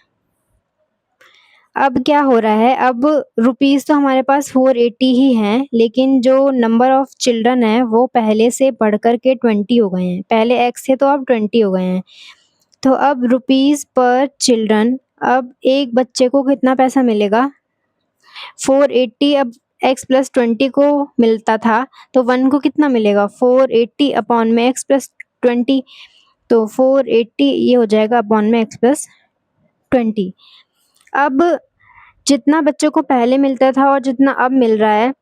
अब क्या हो रहा है, अब रुपीस तो हमारे पास 480 ही हैं, लेकिन जो नंबर ऑफ चिल्ड्रन है वो पहले से बढ़ कर के 20 हो गए हैं। पहले x थे तो अब 20 हो गए हैं। तो अब रुपीस पर चिल्ड्रन, अब एक बच्चे को कितना पैसा मिलेगा? 480 अब x प्लस 20 को मिलता था, तो 1 को कितना मिलेगा? 480 अपॉन में x प्लस 20। तो 480 ये हो जाएगा अपॉन में x प्लस 20। अब जितना बच्चों को पहले मिलता था और जितना अब मिल रहा है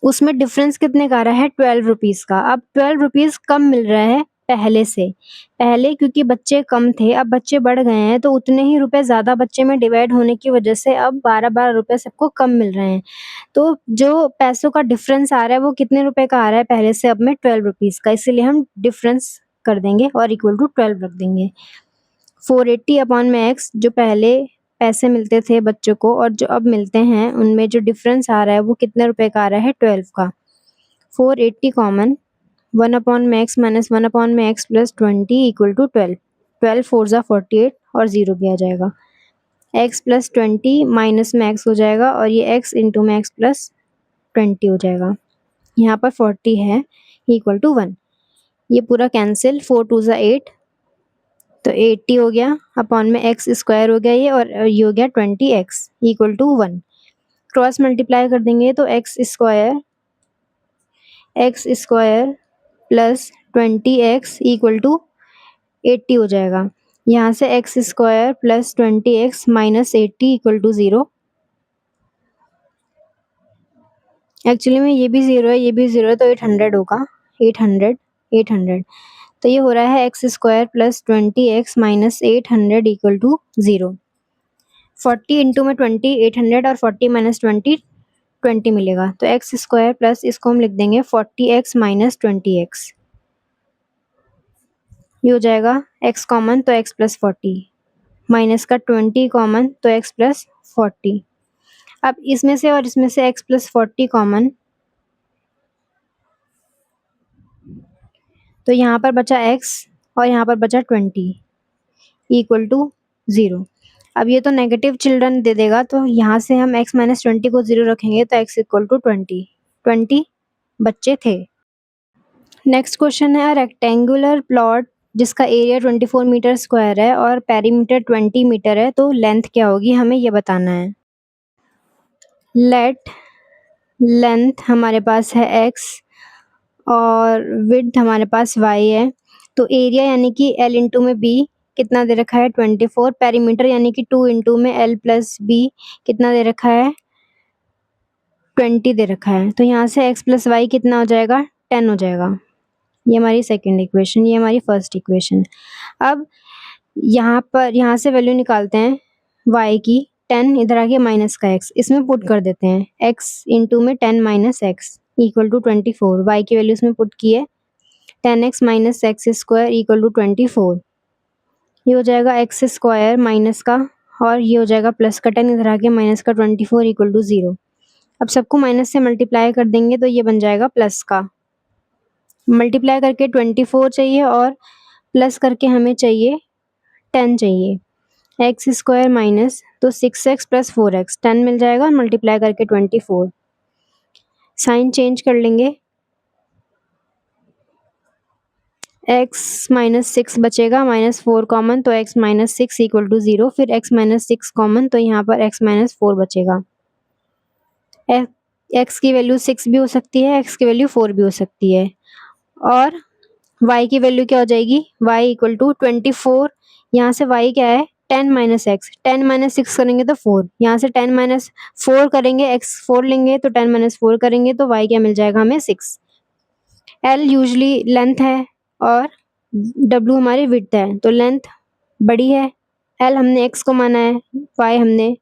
उसमें डिफरेंस कितने का आ रहा है? 12 रुपीज़ का। अब 12 रुपीज़ कम मिल रहा है पहले से। पहले क्योंकि बच्चे कम थे, अब बच्चे बढ़ गए हैं, तो उतने ही रुपए ज़्यादा बच्चे में डिवाइड होने की वजह से अब 12-12 रुपए सबको कम मिल रहे हैं। तो जो पैसों का डिफरेंस आ रहा है वो कितने रुपए का आ रहा है पहले से अब में? 12 रुपीज़ का। इसीलिए हम डिफरेंस कर देंगे और इक्वल टू 12 रख देंगे। 480 अपॉन में x, जो पहले पैसे मिलते थे बच्चों को और जो अब मिलते हैं उनमें जो डिफरेंस आ रहा है वो कितने रुपए का आ रहा है? 12 का। 480 कॉमन, 1 अपॉन में x माइनस 1 अपॉन में x प्लस 20 इक्वल टू 12। 12 4 ज़ा 48 और 0 भी आ जाएगा। x प्लस 20 माइनस में x हो जाएगा और ये x इंटू में x प्लस 20 हो जाएगा। यहाँ पर 40 है इक्वल टू 1। ये पूरा कैंसिल, 4 2 ज़ा 8, तो 80 हो गया अपॉन में एक्स स्क्वायर हो गया ये, और ये हो गया 20x equal to 1। Cross multiply कर देंगे तो x square plus 20x equal to 80 हो जाएगा। यहाँ से x square plus 20x minus 80 equal to 0। Actually में ये भी 0 है, ये भी 0 है, तो 800 होगा। 800 तो ये हो रहा है x square plus 20x minus 800 equal to 0। 40 into में 20 800 और 40 माइनस 20 मिलेगा। तो एक्स स्क्वायर प्लस इसको हम लिख देंगे 40x माइनस 20x। ये हो जाएगा x कॉमन तो x प्लस 40 माइनस का 20 कॉमन तो x प्लस 40। अब इसमें से और इसमें से x प्लस 40 कॉमन, तो यहाँ पर बचा x और यहाँ पर बचा 20 इक्वल टू 0। अब ये तो नेगेटिव चिल्ड्रन दे देगा, तो यहाँ से हम x माइनस 20 को 0 रखेंगे तो x इक्वल टू 20 बच्चे थे। नेक्स्ट क्वेश्चन है रेक्टेंगुलर प्लॉट जिसका एरिया 24 मीटर स्क्वायर है और पेरीमीटर 20 मीटर है, तो लेंथ क्या होगी हमें ये बताना है। लेट लेंथ हमारे पास है x और विड्थ हमारे पास y है। तो एरिया यानी कि l इंटू में b कितना दे रखा है? 24। पेरीमीटर यानी कि 2 इंटू में l प्लस b कितना दे रखा है? 20 दे रखा है। तो यहाँ से x प्लस वाई कितना हो जाएगा? 10 हो जाएगा। ये हमारी सेकेंड इक्वेशन, ये हमारी फर्स्ट इक्वेशन। अब यहाँ से वैल्यू निकालते हैं y की। 10 इधर आके माइनस का x, इसमें पुट कर देते हैं x इंटू में 10 minus x equal to 24। y की वैल्यू इसमें पुट की है 10x minus x square equal to 24। ये हो जाएगा एक्स स्क्वायर माइनस का और ये हो जाएगा प्लस का 10 इधर आके माइनस का 24 इक्वल टू 0। अब सबको माइनस से मल्टीप्लाई कर देंगे तो ये बन जाएगा प्लस का। मल्टीप्लाई करके 24 चाहिए और प्लस करके हमें चाहिए 10 चाहिए। एक्स स्क्वायर माइनस तो 6x प्लस 4x 10 मिल जाएगा, मल्टीप्लाई करके 24। साइन चेंज कर लेंगे, x माइनस 6 बचेगा, माइनस 4 कॉमन तो x माइनस 6 इक्वल टू 0। फिर x माइनस 6 कॉमन तो यहाँ पर x माइनस 4 बचेगा। x की वैल्यू 6 भी हो सकती है, x की वैल्यू 4 भी हो सकती है। और y की वैल्यू क्या हो जाएगी? y इक्वल टू 24 यहाँ से y क्या है 10 माइनस एक्स, 10 माइनस 6 करेंगे तो 4, यहाँ से 10 माइनस 4 करेंगे, x 4 लेंगे तो 10 माइनस 4 करेंगे तो y क्या मिल जाएगा हमें 6। l यूजली लेंथ है और w हमारी विड्थ है, तो लेंथ बड़ी है, l हमने x को माना है, y हमने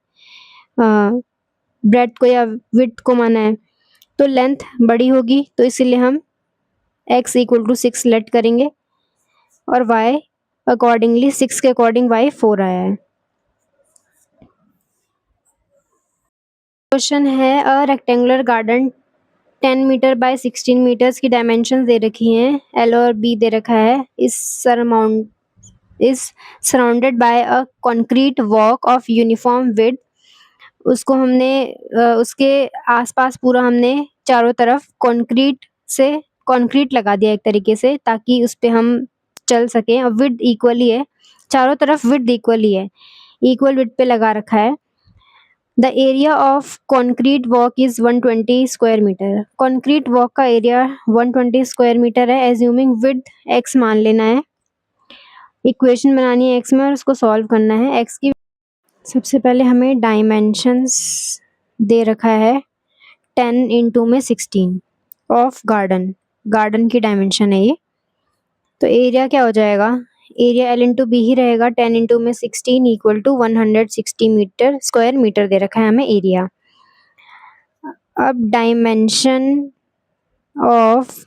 ब्रेथ को या विड्थ को माना है, तो लेंथ बड़ी होगी, तो इसीलिए हम x इक्वल टू 6 लेट करेंगे और y अकॉर्डिंगली 6 के अकॉर्डिंग y 4 आया है। क्वेश्चन है a rectangular garden 10 metre by 16 metres की डायमेंशंस दे रखी हैं, एल और बी दे रखा है, is surrounded by a concrete walk of uniform width. उसको हमने उसके आसपास पूरा हमने चारों तरफ कंक्रीट लगा दिया एक तरीके से, ताकि उस पे हम चल सकें, और विड्थ इक्वली है, चारों तरफ विड्थ इक्वली है, इक्वल विड्थ पे लगा रखा है। The area of concrete walk is 120 square metre. Concrete walk का एरिया 120 स्क्वायर मीटर है। एज्यूमिंग विड्थ x मान लेना है, इक्वेशन बनानी है x में और उसको सॉल्व करना है। x की सबसे पहले हमें डायमेंशंस दे रखा है 10 इंटू में 16 ऑफ गार्डन की डायमेंशन है ये, तो एरिया क्या हो जाएगा, एरिया एल इंटू बी ही रहेगा, 10 इंटू में 16 equal to 160 metre square metre दे रखा है हमें एरिया। अब dimension of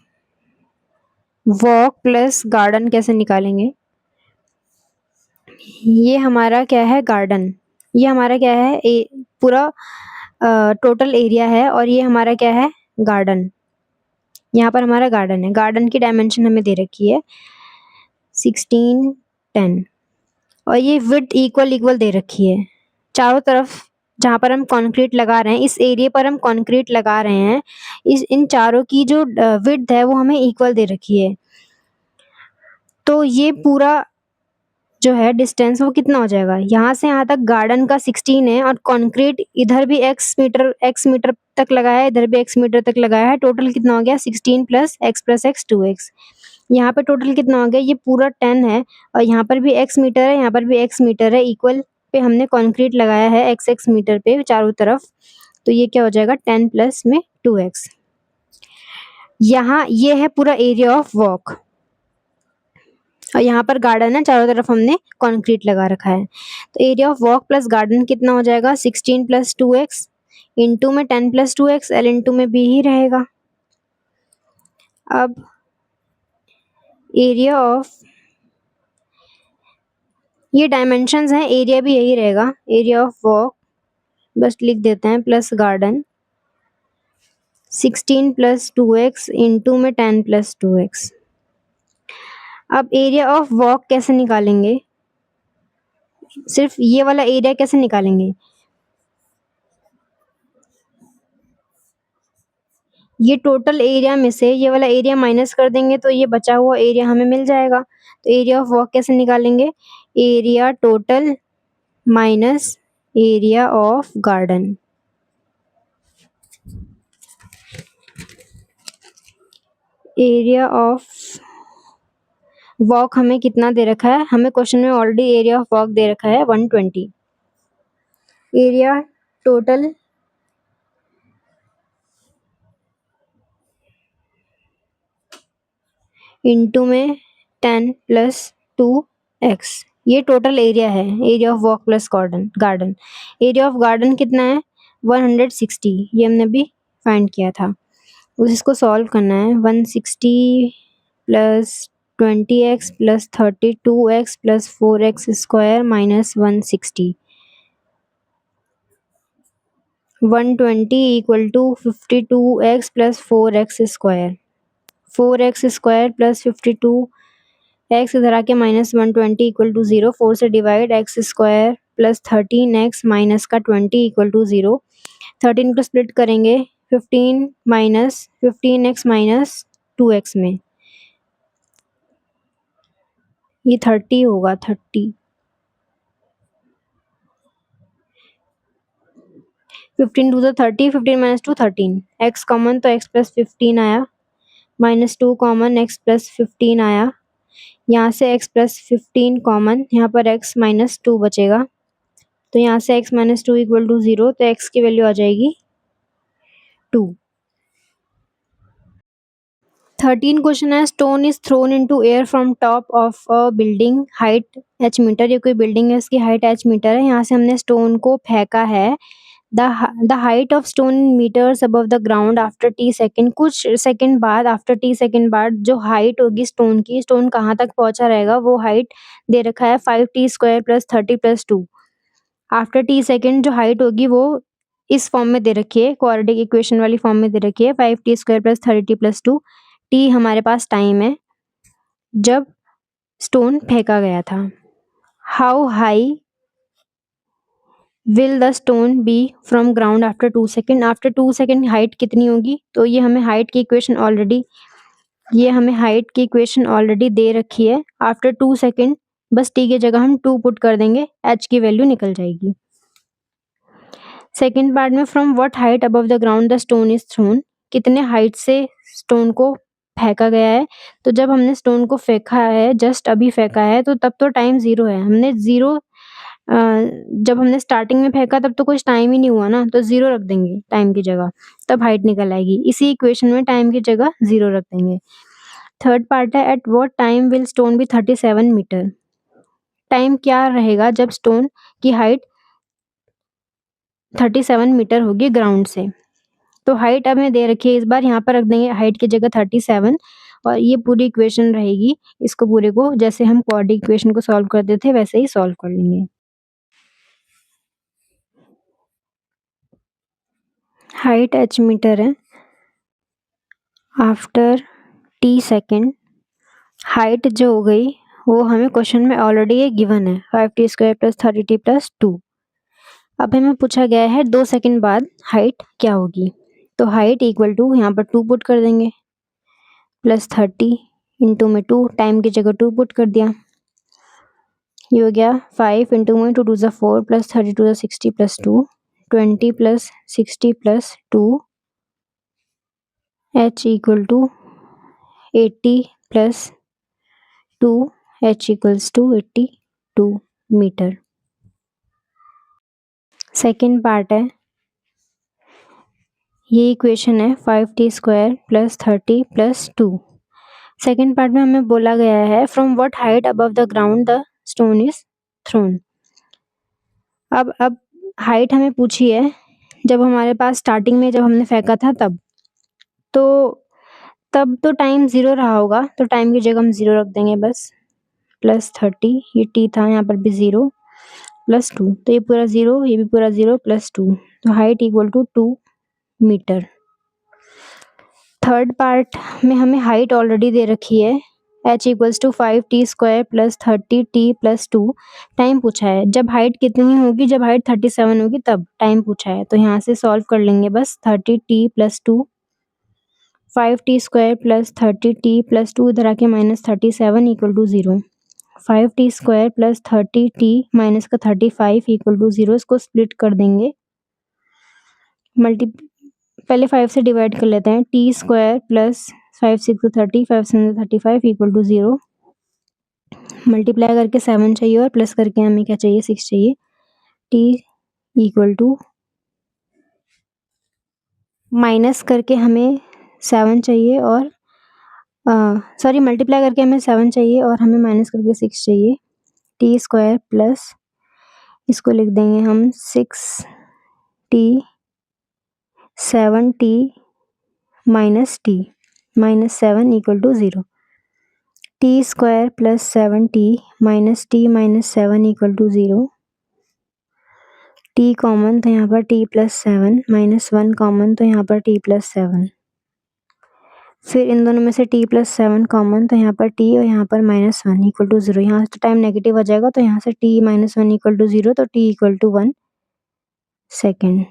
walk plus garden कैसे निकालेंगे, ये हमारा क्या है गार्डन, ये हमारा क्या है पूरा टोटल एरिया है, और ये हमारा क्या है गार्डन, यहाँ पर हमारा गार्डन है। गार्डन की डायमेंशन हमें दे रखी है 16 10, और ये विड्थ इक्वल दे रखी है चारों तरफ, जहाँ पर हम कंक्रीट लगा रहे हैं, इस एरिया पर हम कंक्रीट लगा रहे हैं, इन चारों की जो विड्थ है वो हमें इक्वल दे रखी है, तो ये पूरा जो है डिस्टेंस वो कितना हो जाएगा, यहाँ से यहाँ तक गार्डन का 16 है, और कंक्रीट इधर भी x मीटर तक लगाया है, इधर भी x मीटर तक लगाया है, टोटल कितना हो गया 16 प्लस x 2x। यहाँ पे टोटल कितना हो गया, ये पूरा 10 है, और यहाँ पर भी x मीटर है, यहाँ पर भी x मीटर है, इक्वल पे हमने कंक्रीट लगाया है x मीटर पे चारों तरफ, तो ये क्या हो जाएगा 10 प्लस में 2x। यहाँ ये है पूरा एरिया ऑफ वॉक, और यहाँ पर गार्डन है, चारों तरफ हमने कंक्रीट लगा रखा है, तो area of walk plus garden कितना हो जाएगा 16 प्लस 2x इंटू में 10 प्लस 2x, एल इंटू में बी ही रहेगा। अब एरिया ऑफ, ये डायमेंशंस हैं, एरिया भी यही रहेगा, एरिया ऑफ वॉक बस लिख देते हैं plus garden 16 plus 2x into में 10 प्लस 2x। अब एरिया ऑफ वॉक कैसे निकालेंगे, सिर्फ ये वाला एरिया कैसे निकालेंगे, ये टोटल एरिया में से ये वाला एरिया माइनस कर देंगे तो ये बचा हुआ एरिया हमें मिल जाएगा। तो एरिया ऑफ वॉक कैसे निकालेंगे, area total minus area of garden. Area of walk हमें कितना दे रखा है, हमें क्वेश्चन में ऑलरेडी एरिया ऑफ वॉक दे रखा है 120। एरिया टोटल इंटू में 10 प्लस 2x, ये टोटल एरिया है, area of walk plus garden. Area of garden कितना है 160, ये हमने अभी फाइंड किया था, उसको सॉल्व करना है। 160 plus 20x plus 32x plus 4x square minus 160, 120 equal to 52x plus 4x square, 4x square plus 52 x इधर आके माइनस 120 इक्वल टू 0, 4 से divide x square plus 13x minus का 20 इक्वल टू 0, 13 को स्प्लिट करेंगे 15x माइनस 2x में, ये 30 होगा, 30 15 टू 30, 15 माइनस 2 13, x कॉमन तो x प्लस 15 आया, माइनस 2 कॉमन x प्लस 15 आया, यहाँ से x प्लस 15 कॉमन, यहाँ पर x माइनस 2 बचेगा, तो यहाँ से x माइनस 2 इक्वल टू 0, तो x की वैल्यू आ जाएगी 2। 13 क्वेश्चन है, stone is thrown into air from top of a building, height h metre. ये कोई बिल्डिंग है, इसकी हाइट h मीटर है, यहाँ से हमने स्टोन को फेंका है। The height of stone in metres above the ground after t second, कुछ सेकेंड बाद, आफ्टर t सेकेंड बाद जो हाइट होगी स्टोन की, स्टोन कहाँ तक पहुंचा रहेगा, वो हाइट दे रखा है 5t square plus 30 plus 2। After t second जो हाइट होगी वो इस फॉर्म में दे रखी है, क्वाड्रेटिक इक्वेशन वाली फॉर्म में दे रखी है, 5t square plus 30t plus 2। t हमारे पास टाइम है जब स्टोन फेंका गया था। How high will the stone be from ground after 2 second, after 2 second height कितनी होगी, तो ये हमें हाइट की इक्वेशन ऑलरेडी दे रखी है। आफ्टर 2 सेकेंड बस t की जगह हम 2 पुट कर देंगे, h की वैल्यू निकल जाएगी। सेकेंड पार्ट में from what height above the ground the stone is throne, कितने हाइट से स्टोन को फेंका गया है, तो जब हमने स्टोन को फेंका है, जस्ट अभी फेंका है, तो तब तो टाइम 0 है, हमने 0 जब हमने स्टार्टिंग में फेंका तब तो कुछ टाइम ही नहीं हुआ ना, तो 0 रख देंगे टाइम की जगह, तब हाइट निकल आएगी। इसी इक्वेशन में टाइम की जगह 0 रख देंगे। थर्ड पार्ट है, at what time will stone be 37 metre, time क्या रहेगा जब स्टोन की हाइट 37 मीटर होगी ग्राउंड से, तो हाइट हमें दे रखी है, इस बार यहाँ पर रख देंगे हाइट की जगह 37, और ये पूरी इक्वेशन रहेगी, इसको पूरे को जैसे हम क्वाड्रेटिक इक्वेशन को सॉल्व करते थे वैसे ही सॉल्व कर लेंगे। हाइट h मीटर है, आफ्टर t सेकेंड हाइट जो हो गई वो हमें क्वेश्चन में ऑलरेडी ये गिवन है, 5t square plus 30t plus 2। अब हमें पूछा गया है 2 सेकेंड बाद हाइट क्या होगी, तो हाइट इक्वल टू यहाँ पर 2 पुट कर देंगे, प्लस 30 इंटू में 2, टाइम की जगह 2 पुट कर दिया, ये हो गया 5 इंटू में 2 टू ज़ा 4 प्लस 30 टू ज़ा 60 plus 2, 20 plus 60 plus 2, h equal to 80 plus 2, h equals to 82 metre. Second part है, ये इक्वेशन है 5t square plus 30 plus 2। Second part में हमें बोला गया है from what height above the ground the stone is thrown. अब हाइट हमें पूछी है जब हमारे पास स्टार्टिंग में जब हमने फेंका था तब तो टाइम 0 रहा होगा, तो टाइम की जगह हम 0 रख देंगे बस, प्लस 30, ये t था, यहाँ पर भी 0 प्लस 2, तो ये पूरा 0, ये भी पूरा 0 प्लस 2, तो height equal to 2 metre. Third part में हमें हाइट ऑलरेडी दे रखी है, h equals to 5t square plus 30t plus 2। Time पूछा है, जब हाइट कितनी होगी, जब हाइट 37 होगी तब टाइम पूछा है, तो यहाँ से सॉल्व कर लेंगे बस, 30t plus 2, 5t square plus 30t plus 2 इधर आके minus 37 equal to 0, 5t square plus 30t minus का 35 इक्वल टू 0, इसको स्प्लिट कर देंगे, पहले 5 से डिवाइड कर लेते हैं, t square plus 5 6 30, 5 7 35 equal to 0, multiply करके 7 चाहिए और प्लस करके हमें क्या चाहिए, 6 चाहिए, t इक्वल टू माइनस करके हमें 7 चाहिए और सॉरी मल्टीप्लाई करके हमें 7 चाहिए और हमें माइनस करके 6 चाहिए, t स्क्वायर प्लस इसको लिख देंगे हम 6t 7t minus t minus 7 equal to 0, t square plus 7t minus t minus 7 equal to 0, t common तो यहाँ पर t प्लस 7 माइनस 1 कॉमन तो यहाँ पर t प्लस 7, फिर इन दोनों में से t प्लस 7 कॉमन तो यहाँ पर t और यहाँ पर माइनस 1 इक्वल टू 0, यहाँ से टाइम नेगेटिव आ जाएगा तो यहाँ से t माइनस 1 इक्वल टू 0, तो t इक्वल टू 1 सेकेंड।